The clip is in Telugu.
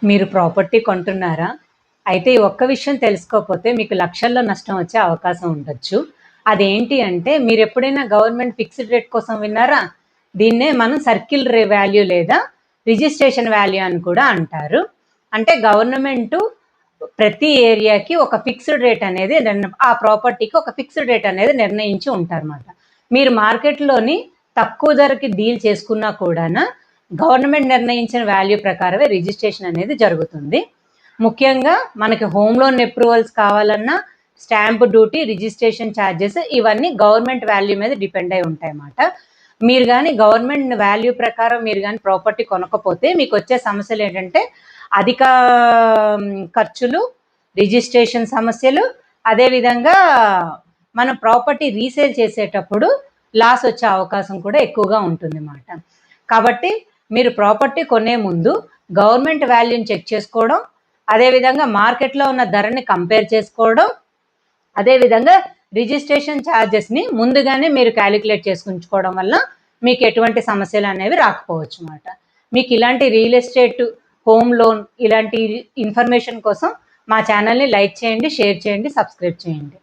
మీరు ప్రాపర్టీ కొంటున్నారా? అయితే ఈ ఒక్క విషయం తెలుసుకోకపోతే మీకు లక్షల్లో నష్టం వచ్చే అవకాశం ఉండొచ్చు. అదేంటి అంటే మీరెప్పుడైనా గవర్నమెంట్ ఫిక్స్డ్ రేట్ కోసం విన్నారా? దీన్నే మనం సర్కిల్ వాల్యూ లేదా రిజిస్ట్రేషన్ వాల్యూ అని కూడా అంటారు. అంటే గవర్నమెంటు ప్రతి ఏరియాకి ఒక ఫిక్స్డ్ రేట్ అనేది ఆ ప్రాపర్టీకి ఒక ఫిక్స్డ్ రేట్ అనేది నిర్ణయించి ఉంటారన్నమాట. మీరు మార్కెట్లోని తక్కువ ధరకి డీల్ చేసుకున్నా కూడా గవర్నమెంట్ నిర్ణయించిన వాల్యూ ప్రకారమే రిజిస్ట్రేషన్ అనేది జరుగుతుంది. ముఖ్యంగా మనకి హోమ్ లోన్ అప్రూవల్స్ కావాలన్నా స్టాంప్ డ్యూటీ, రిజిస్ట్రేషన్ ఛార్జెస్ ఇవన్నీ గవర్నమెంట్ వాల్యూ మీద డిపెండ్ అయి ఉంటాయి అన్నమాట. మీరు కానీ గవర్నమెంట్ వాల్యూ ప్రకారం మీరు కానీ ప్రాపర్టీ కొనకపోతే మీకు వచ్చే సమస్యలు ఏంటంటే అధిక ఖర్చులు, రిజిస్ట్రేషన్ సమస్యలు, అదేవిధంగా మనం ప్రాపర్టీ రీసేల్ చేసేటప్పుడు లాస్ వచ్చే అవకాశం కూడా ఎక్కువగా ఉంటుంది అన్నమాట. కాబట్టి మీరు ప్రాపర్టీ కొనే ముందు గవర్నమెంట్ వాల్యూని చెక్ చేసుకోవడం, అదేవిధంగా మార్కెట్లో ఉన్న ధరని కంపేర్ చేసుకోవడం, అదేవిధంగా రిజిస్ట్రేషన్ ఛార్జెస్ని ముందుగానే మీరు క్యాలిక్యులేట్ చేసుకుంచుకోవడం వల్ల మీకు ఎటువంటి సమస్యలు అనేవి రాకపోవచ్చు అన్నమాట. మీకు ఇలాంటి రియల్ ఎస్టేట్, హోమ్ లోన్ ఇలాంటి ఇన్ఫర్మేషన్ కోసం మా ఛానల్ని లైక్ చేయండి, షేర్ చేయండి, సబ్స్క్రైబ్ చేయండి.